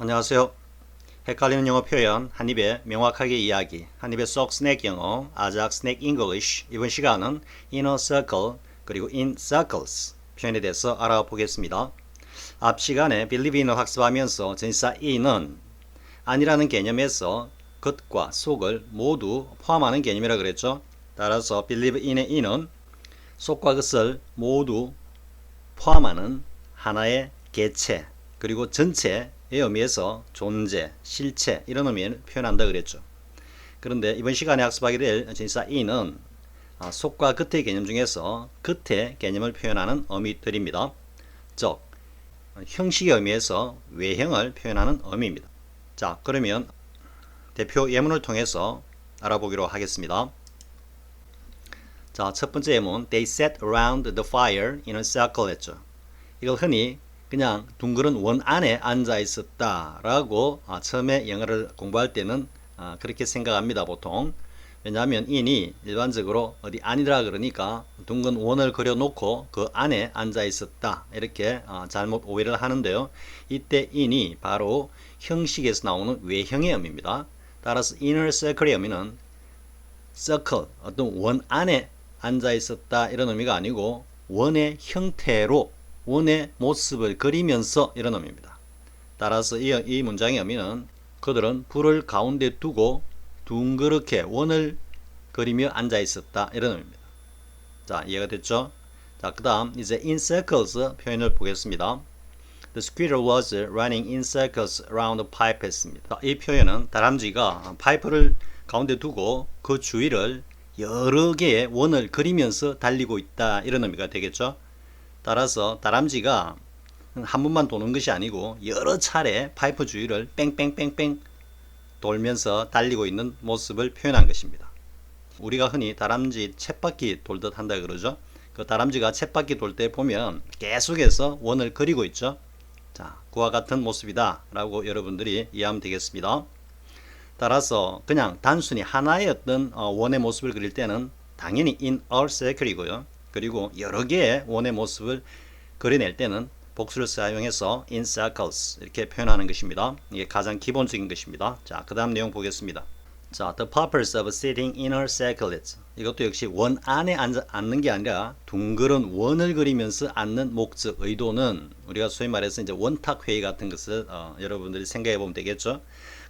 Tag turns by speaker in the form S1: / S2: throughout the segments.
S1: 안녕하세요. 헷갈리는 영어 표현 한입에 명확하게 이야기 한입에 쏙 스낵 영어 아작 스낵 잉글리쉬. 이번 시간은 inner circle 그리고 in circles 표현에 대해서 알아보겠습니다. 앞 시간에 believe in을 학습하면서 전치사 in은 아니라는 개념에서 겉과 속을 모두 포함하는 개념이라 그랬죠. 따라서 believe in의 in은 속과 겉을 모두 포함하는 하나의 개체 그리고 전체의 의미에서 존재, 실체 이런 의미를 표현한다 그랬죠. 그런데 이번 시간에 학습하게 될 전치사 in은 속과 겉의 개념 중에서 겉의 개념을 표현하는 의미들입니다. 즉 형식의 의미에서 외형을 표현하는 의미입니다. 자, 그러면 대표 예문을 통해서 알아보기로 하겠습니다. 자, 첫 번째 예문 They sat around the fire in a circle 했죠. 이걸 흔히 그냥 둥그런 원 안에 앉아 있었다 라고 처음에 영어를 공부할 때는 그렇게 생각합니다. 보통. 왜냐하면 in이 일반적으로 어디 아니라 그러니까 둥근 원을 그려놓고 그 안에 앉아 있었다 이렇게 잘못 오해를 하는데요. 이때 in이 바로 형식에서 나오는 외형의 의미입니다. 따라서 inner circle의 의미는 circle, 어떤 원 안에 앉아 있었다 이런 의미가 아니고 원의 형태로 원의 모습을 그리면서 이런 의미입니다. 따라서 이 문장의 의미는 그들은 불을 가운데 두고 둥그렇게 원을 그리며 앉아 있었다 이런 의미입니다. 자, 이해가 됐죠? 자, 그 다음 이제 in circles 표현을 보겠습니다. The squirrel was running in circles around the pipe 했습니다. 이 표현은 다람쥐가 파이프를 가운데 두고 그 주위를 여러 개의 원을 그리면서 달리고 있다 이런 의미가 되겠죠. 따라서 다람쥐가 한 번만 도는 것이 아니고 여러 차례 파이프 주위를 뺑뺑뺑뺑 돌면서 달리고 있는 모습을 표현한 것입니다. 우리가 흔히 다람쥐 쳇바퀴 돌듯 한다 그러죠. 그 다람쥐가 쳇바퀴 돌 때 보면 계속해서 원을 그리고 있죠. 자, 그와 같은 모습이다 라고 여러분들이 이해하면 되겠습니다. 따라서 그냥 단순히 하나의 어떤 원의 모습을 그릴 때는 당연히 in a circle이고요. 그리고 여러 개의 원의 모습을 그려낼 때는 복수를 사용해서 in circles 이렇게 표현하는 것입니다. 이게 가장 기본적인 것입니다. 자, 그 다음 내용 보겠습니다. 자, the purpose of sitting in a circle is 이것도 역시 원 안에 앉는 게 아니라 둥그런 원을 그리면서 앉는 목적, 의도는 우리가 소위 말해서 이제 원탁 회의 같은 것을 여러분들이 생각해 보면 되겠죠.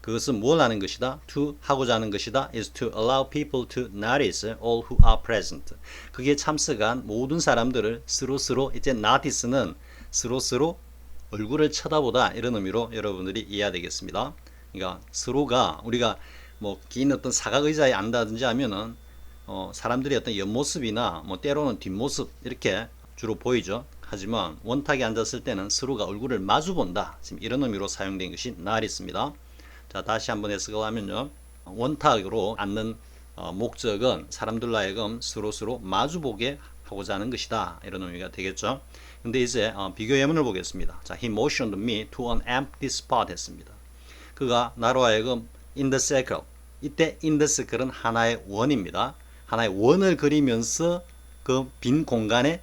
S1: 그것은 뭘 하는 것이다? to 하고자 하는 것이다. is to allow people to notice all who are present. 그게 참석한 모든 사람들을 스스로 이제 notice는 스스로 얼굴을 쳐다보다 이런 의미로 여러분들이 이해해야 되겠습니다. 그러니까 서로가 우리가 뭐 긴 어떤 사각 의자에 앉다든지 하면은 사람들이 어떤 옆모습이나 뭐 때로는 뒷모습 이렇게 주로 보이죠. 하지만 원탁에 앉았을 때는 서로가 얼굴을 마주 본다. 지금 이런 의미로 사용된 것이 notice입니다. 자, 다시 한번 해석을 하면요. 원탁으로 앉는 목적은 사람들 하여금 서로 마주보게 하고자 하는 것이다. 이런 의미가 되겠죠. 근데 이제 비교 예문을 보겠습니다. 자, he motioned me to an empty spot 했습니다. 그가 나로 하여금 in the circle. 이때 in the circle은 하나의 원입니다. 하나의 원을 그리면서 그 빈 공간에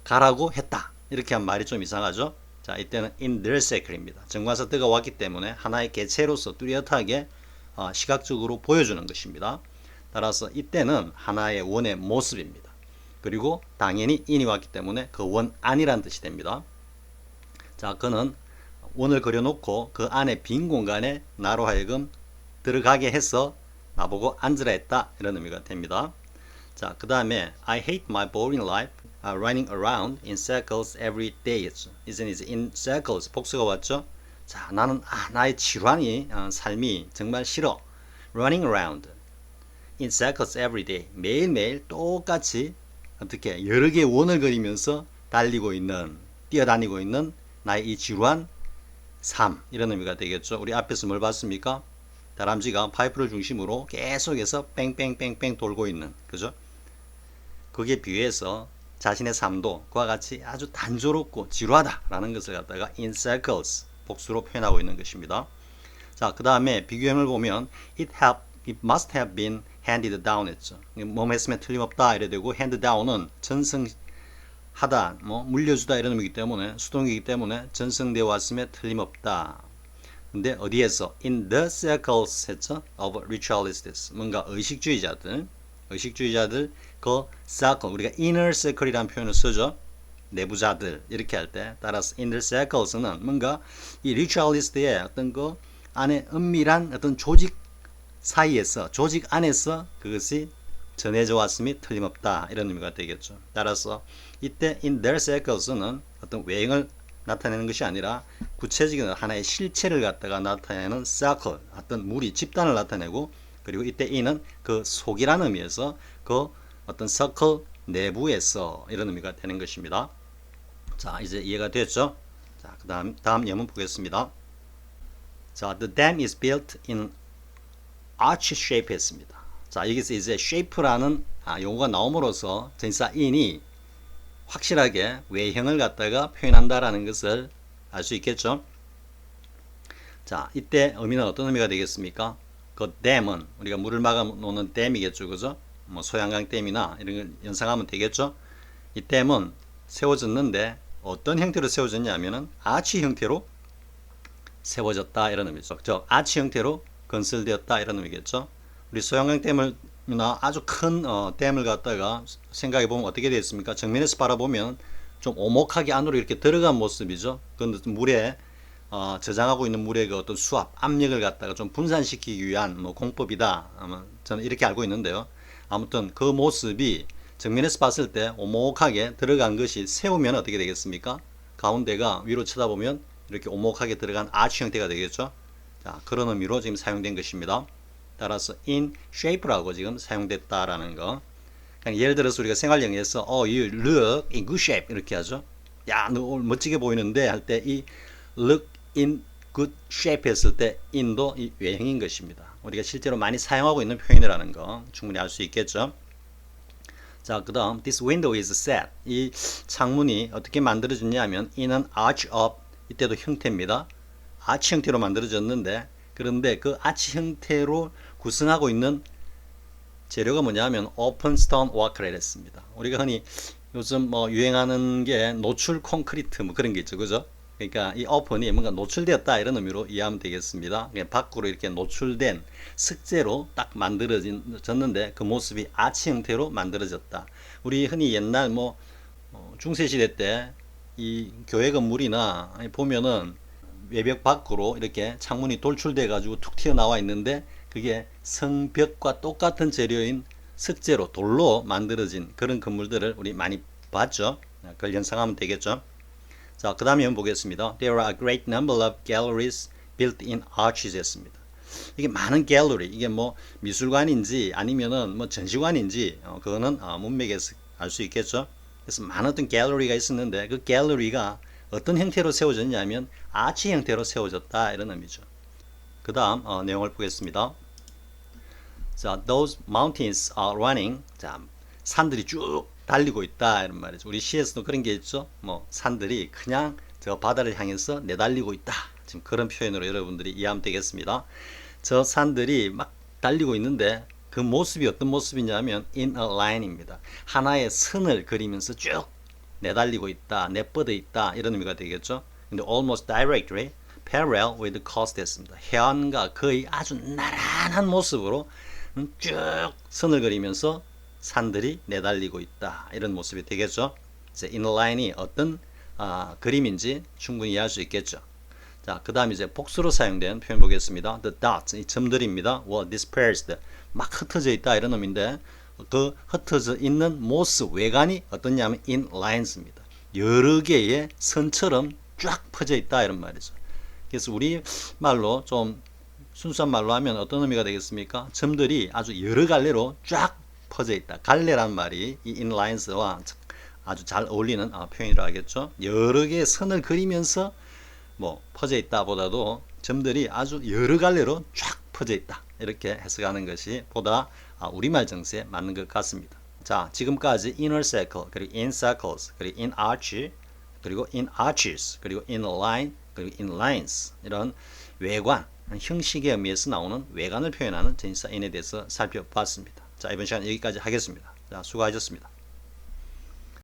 S1: 가라고 했다. 이렇게 한 말이 좀 이상하죠. 자, 이때는 in their circle입니다. 정관사태가 왔기 때문에 하나의 개체로서 뚜렷하게 시각적으로 보여주는 것입니다. 따라서 이때는 하나의 원의 모습입니다. 그리고 당연히 in이 왔기 때문에 그 원 안이란 뜻이 됩니다. 자, 그는 원을 그려놓고 그 안에 빈 공간에 나로 하여금 들어가게 해서 나보고 앉으라 했다. 이런 의미가 됩니다. 자, 그 다음에 I hate my boring life running around in circles every day. 이제는 이제 in circles 복수가 왔죠. 자, 나는 나의 지루한 삶이 정말 싫어. running around in circles every day. 매일매일 똑같이 어떻게 여러 개의 원을 그리면서 뛰어다니고 있는 나의 이 지루한 삶 이런 의미가 되겠죠. 우리 앞에서 뭘 봤습니까? 다람쥐가 파이프를 중심으로 계속해서 뺑뺑뺑뺑 돌고 있는 그죠? 거기에 비유해서 자신의 삶도 그와 같이 아주 단조롭고 지루하다라는 것을 갖다가 in circles 복수로 표현하고 있는 것입니다. 자, 그 다음에 비교형을 보면 it must have been handed down 했죠. 뭐뭐 했으면 틀림없다 이래 되고 hand down은 전승하다, 물려주다 이런 의미이기 때문에 수동이기 때문에 전승되어 왔으면 틀림없다. 근데 어디에서? In the circles 했죠? Of ritualists. 뭔가 의식주의자들 그 circle, 우리가 inner circle이라는 표현을 쓰죠. 내부자들 이렇게 할 때 따라서 inner circles는 뭔가 이 ritualist의 어떤 그 안에 은밀한 어떤 조직 사이에서 조직 안에서 그것이 전해져 왔음이 틀림없다 이런 의미가 되겠죠. 따라서 이때 in their circles는 어떤 외형을 나타내는 것이 아니라 구체적인 하나의 실체를 갖다가 나타내는 circle, 어떤 무리 집단을 나타내고 그리고 이때 in은 그 속이라는 의미에서 그 어떤 circle 내부에서 이런 의미가 되는 것입니다. 자, 이제 이해가 됐죠? 자, 다음 예문 보겠습니다. 자, the dam is built in arch shape 했습니다. 자, 여기서 이제 shape라는 용어가 나옴으로써 전치사 in이 확실하게 외형을 갖다가 표현한다라는 것을 알 수 있겠죠. 자, 이때 의미는 어떤 의미가 되겠습니까? 그 댐은 우리가 물을 막아 놓는 댐이겠죠, 그죠? 뭐 소양강 댐이나 이런 걸 연상하면 되겠죠. 이 댐은 세워졌는데 어떤 형태로 세워졌냐면은 아치 형태로 세워졌다 이런 의미죠. 즉 아치 형태로 건설되었다 이런 의미겠죠. 우리 소양강 댐이나 아주 큰 댐을 갖다가 생각해 보면 어떻게 되어 있습니까? 정면에서 바라보면 좀 오목하게 안으로 이렇게 들어간 모습이죠. 그런데 물에 저장하고 있는 물의 그 어떤 수압, 압력을 갖다가 좀 분산시키기 위한 뭐 공법이다. 저는 이렇게 알고 있는데요. 아무튼 그 모습이 정면에서 봤을 때 오목하게 들어간 것이 세우면 어떻게 되겠습니까? 가운데가 위로 쳐다보면 이렇게 오목하게 들어간 아치 형태가 되겠죠. 자, 그런 의미로 지금 사용된 것입니다. 따라서 in shape라고 지금 사용됐다라는 거. 그냥 예를 들어서 우리가 생활 영어에서 you look in good shape 이렇게 하죠. 야, 너 오늘 멋지게 보이는데 할 때 이 look in good shape 했을 때 in도 이 외형인 것입니다. 우리가 실제로 많이 사용하고 있는 표현이라는 거 충분히 알 수 있겠죠. 자, 그 다음 this window is set. 이 창문이 어떻게 만들어졌냐면 in an arch of 이때도 형태입니다. 아치 형태로 만들어졌는데 그런데 그 아치 형태로 구성하고 있는 재료가 뭐냐면 open stone work를 했습니다. 우리가 흔히 요즘 뭐 유행하는 게 노출 콘크리트 뭐 그런 게 있죠, 그죠? 그러니까 이 open이 뭔가 노출되었다 이런 의미로 이해하면 되겠습니다. 밖으로 이렇게 노출된 석재로 딱 만들어졌는데 그 모습이 아치 형태로 만들어졌다. 우리 흔히 옛날 뭐 중세시대 때 이 교회 건물이나 보면은 외벽 밖으로 이렇게 창문이 돌출돼 가지고 툭 튀어나와 있는데 그게 성벽과 똑같은 재료인 석재로 돌로 만들어진 그런 건물들을 우리 많이 봤죠. 그걸 연상하면 되겠죠. 자, 그 다음에 한번 보겠습니다. There are a great number of galleries built in arches 했습니다. 이게 많은 갤러리, 이게 뭐 미술관인지 아니면은 뭐 전시관인지 그거는 문맥에서 알 수 있겠죠. 그래서 많은 어떤 갤러리가 있었는데 그 갤러리가 어떤 형태로 세워졌냐면 아치 형태로 세워졌다 이런 의미죠. 그 다음 내용을 보겠습니다. 자, those mountains are running. 자, 산들이 쭉 달리고 있다 이런 말이죠. 우리 시에서도 그런 게 있죠. 뭐 산들이 그냥 저 바다를 향해서 내달리고 있다. 지금 그런 표현으로 여러분들이 이해하면 되겠습니다. 저 산들이 막 달리고 있는데 그 모습이 어떤 모습이냐면 in a line입니다. 하나의 선을 그리면서 쭉 내달리고 있다, 내뻗어 있다 이런 의미가 되겠죠. 근데 almost directly parallel with the coast 했습니다. 해안과 거의 아주 나란한 모습으로 쭉 선을 그리면서 산들이 내달리고 있다 이런 모습이 되겠죠. 이제 in a line이 어떤 그림인지 충분히 이해할 수 있겠죠. 자, 그 다음 이제 복수로 사용된 표현 보겠습니다. The dots, 이 점들입니다. were dispersed, 막 흩어져 있다 이런 의미인데 그 흩어져 있는 모습, 외관이 어떻냐면 in lines입니다. 여러 개의 선처럼 쫙 퍼져 있다 이런 말이죠. 그래서 우리 말로 좀 순수한 말로 하면 어떤 의미가 되겠습니까? 점들이 아주 여러 갈래로 쫙 퍼져 있다. 갈래란 말이 이 in lines와 아주 잘 어울리는 표현이라 하겠죠. 여러 개의 선을 그리면서 뭐 퍼져 있다 보다도 점들이 아주 여러 갈래로 쫙 퍼져 있다 이렇게 해석하는 것이 보다 우리말 정세에 맞는 것 같습니다. 자, 지금까지 inner circle 그리고 in circles 그리고 in arch 그리고 in arches 그리고 in line 그리고 in lines 이런 외관 형식의 의미에서 나오는 외관을 표현하는 전치사 in에 대해서 살펴봤습니다. 자, 이번 시간 여기까지 하겠습니다. 자, 수고하셨습니다.